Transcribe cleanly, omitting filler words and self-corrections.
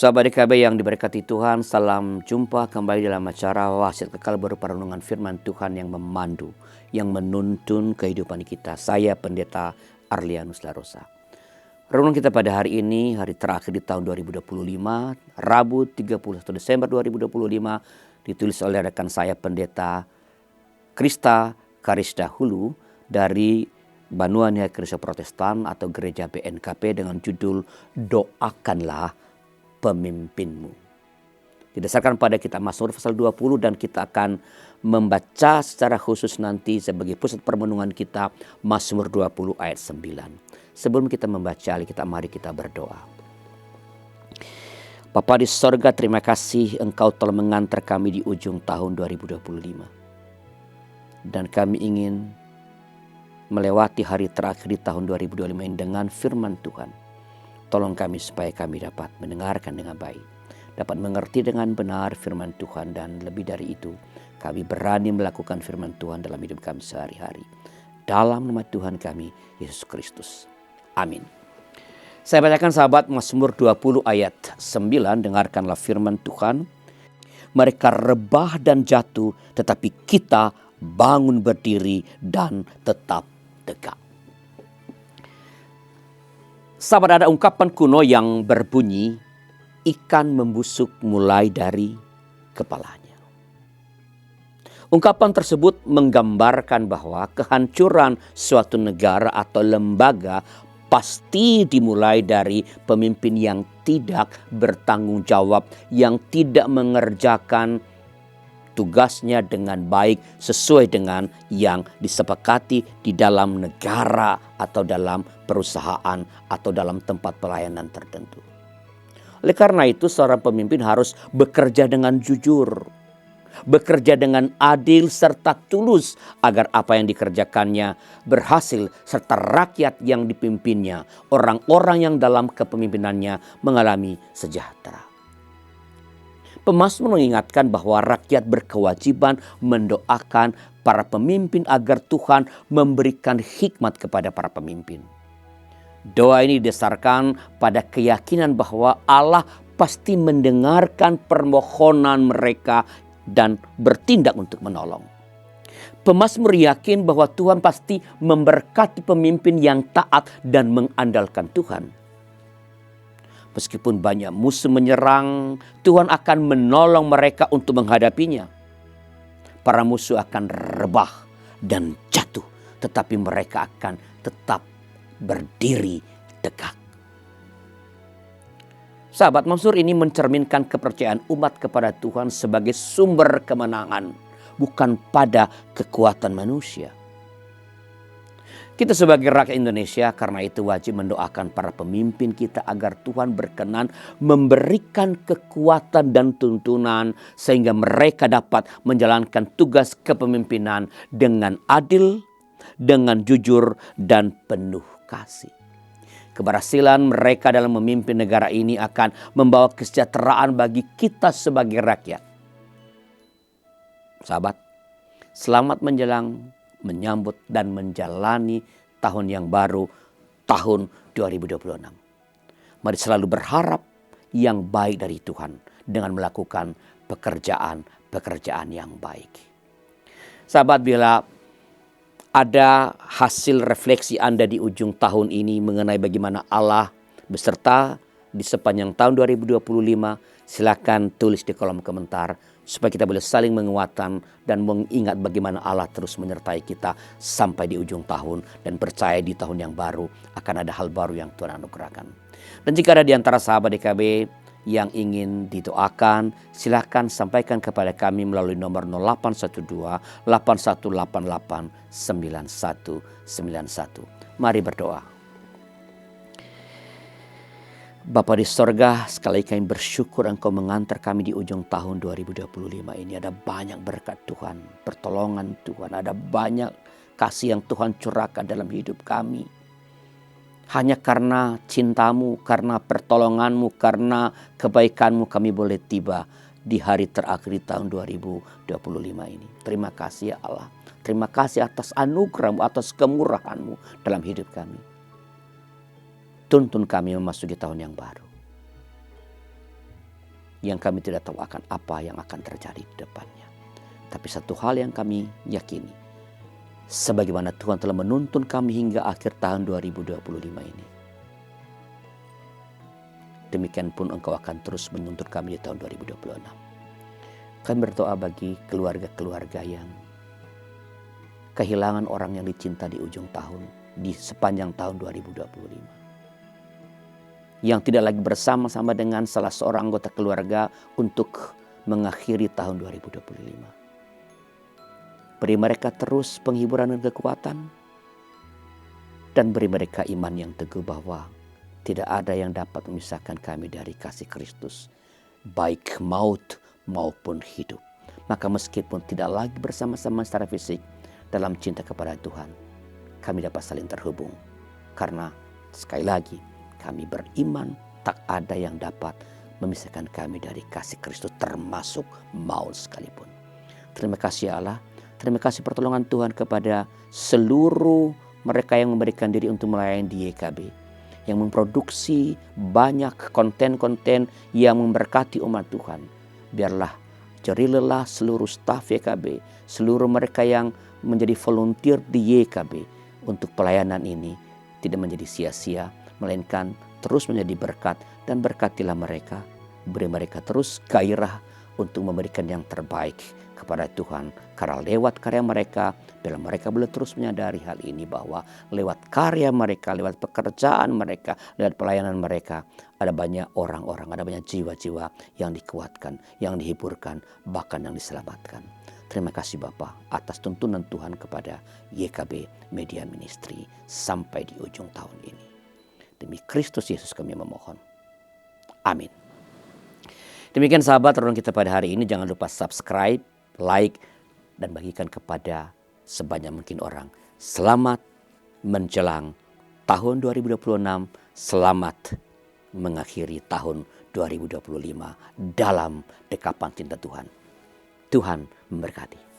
Sahabat DKB yang diberkati Tuhan, salam jumpa kembali dalam acara Wasiat Kekal berupa renungan firman Tuhan yang memandu, yang menuntun kehidupan kita. Saya Pendeta Arlianus Larosa. Renungan kita pada hari ini, hari terakhir di tahun 2025, Rabu 31 Desember 2025, ditulis oleh rekan saya Pendeta Krista Karisda Hulu dari Banua Nihaya Gereja Protestan atau Gereja BNKP dengan judul Doakanlah Pemimpinmu. Didasarkan pada kitab Mazmur pasal 20 dan kita akan membaca secara khusus nanti sebagai pusat permenungan kita Mazmur 20 ayat 9. Sebelum kita membaca Alkitab, mari kita berdoa. Bapa di sorga, terima kasih Engkau telah mengantar kami di ujung tahun 2025. Dan kami ingin melewati hari terakhir di tahun 2025 ini dengan firman Tuhan. Tolong kami supaya kami dapat mendengarkan dengan baik, dapat mengerti dengan benar firman Tuhan, dan lebih dari itu kami berani melakukan firman Tuhan dalam hidup kami sehari-hari. Dalam nama Tuhan kami, Yesus Kristus. Amin. Saya bacakan sahabat Mazmur 20 ayat 9, dengarkanlah firman Tuhan. Mereka rebah dan jatuh, tetapi kita bangun berdiri dan tetap tegak. Sahabat, ada ungkapan kuno yang berbunyi, ikan membusuk mulai dari kepalanya. Ungkapan tersebut menggambarkan bahwa kehancuran suatu negara atau lembaga pasti dimulai dari pemimpin yang tidak bertanggung jawab, yang tidak mengerjakan tugasnya dengan baik sesuai dengan yang disepakati di dalam negara atau dalam perusahaan atau dalam tempat pelayanan tertentu. Oleh karena itu, seorang pemimpin harus bekerja dengan jujur, bekerja dengan adil serta tulus agar apa yang dikerjakannya berhasil, serta rakyat yang dipimpinnya, orang-orang yang dalam kepemimpinannya mengalami sejahtera. Pemazmur mengingatkan bahwa rakyat berkewajiban mendoakan para pemimpin agar Tuhan memberikan hikmat kepada para pemimpin. Doa ini didasarkan pada keyakinan bahwa Allah pasti mendengarkan permohonan mereka dan bertindak untuk menolong. Pemazmur yakin bahwa Tuhan pasti memberkati pemimpin yang taat dan mengandalkan Tuhan. Meskipun banyak musuh menyerang, Tuhan akan menolong mereka untuk menghadapinya. Para musuh akan rebah dan jatuh, tetapi mereka akan tetap berdiri tegak. Sahabat, Mazmur ini mencerminkan kepercayaan umat kepada Tuhan sebagai sumber kemenangan, bukan pada kekuatan manusia. Kita sebagai rakyat Indonesia karena itu wajib mendoakan para pemimpin kita agar Tuhan berkenan memberikan kekuatan dan tuntunan sehingga mereka dapat menjalankan tugas kepemimpinan dengan adil, dengan jujur dan penuh kasih. Keberhasilan mereka dalam memimpin negara ini akan membawa kesejahteraan bagi kita sebagai rakyat. Sahabat, selamat menyambut dan menjalani tahun yang baru, tahun 2026. Mari selalu berharap yang baik dari Tuhan dengan melakukan pekerjaan yang baik. Sahabat, bila ada hasil refleksi Anda di ujung tahun ini mengenai bagaimana Allah beserta di sepanjang tahun 2025, silakan tulis di kolom komentar supaya kita boleh saling menguatkan dan mengingat bagaimana Allah terus menyertai kita sampai di ujung tahun, dan percaya di tahun yang baru akan ada hal baru yang Tuhan anugerahkan. Dan jika ada di antara sahabat DKB yang ingin didoakan, silakan sampaikan kepada kami melalui nomor 0812 8188 9191. Mari berdoa. Bapa di sorga, sekali lagi kami bersyukur Engkau mengantar kami di ujung tahun 2025 ini. Ada banyak berkat Tuhan, pertolongan Tuhan, ada banyak kasih yang Tuhan curahkan dalam hidup kami. Hanya karena cinta-Mu, karena pertolongan-Mu, karena kebaikan-Mu kami boleh tiba di hari terakhir di tahun 2025 ini. Terima kasih ya Allah. Terima kasih atas anugerah-Mu, atas kemurahan-Mu dalam hidup kami. Tuntun kami memasuki tahun yang baru. yang kami tidak tahu akan apa yang akan terjadi di depannya. Tapi satu hal yang kami yakini, sebagaimana Tuhan telah menuntun kami hingga akhir tahun 2025 ini, demikian pun Engkau akan terus menuntun kami di tahun 2026. Kami berdoa bagi keluarga-keluarga yang kehilangan orang yang dicinta di ujung tahun, di sepanjang tahun 2025. Yang tidak lagi bersama-sama dengan salah seorang anggota keluarga untuk mengakhiri tahun 2025. Beri mereka terus penghiburan dan kekuatan, dan beri mereka iman yang teguh bahwa tidak ada yang dapat memisahkan kami dari kasih Kristus, baik maut maupun hidup. Maka meskipun tidak lagi bersama-sama secara fisik dalam cinta kepada Tuhan, kami dapat saling terhubung. Karena sekali lagi, kami beriman tak ada yang dapat memisahkan kami dari kasih Kristus, termasuk maut sekalipun. Terima kasih ya Allah. Terima kasih pertolongan Tuhan kepada seluruh mereka yang memberikan diri untuk melayani di YKB, yang memproduksi banyak konten-konten yang memberkati umat Tuhan. Biarlah jerih lelah seluruh staf YKB, seluruh mereka yang menjadi volunteer di YKB untuk pelayanan ini tidak menjadi sia-sia, melainkan terus menjadi berkat, dan berkatilah mereka. Beri mereka terus gairah untuk memberikan yang terbaik kepada Tuhan. Karena lewat karya mereka, bila mereka boleh terus menyadari hal ini, bahwa lewat karya mereka, lewat pekerjaan mereka, lewat pelayanan mereka, ada banyak orang-orang, ada banyak jiwa-jiwa yang dikuatkan, yang dihiburkan, bahkan yang diselamatkan. Terima kasih Bapa atas tuntunan Tuhan kepada YKB Media Ministry sampai di ujung tahun ini. Demi Kristus Yesus kami memohon. Amin. Demikian sahabat renungan kita pada hari ini. Jangan lupa subscribe, like, dan bagikan kepada sebanyak mungkin orang. Selamat menjelang tahun 2026. Selamat mengakhiri tahun 2025 dalam dekapan cinta Tuhan. Tuhan memberkati.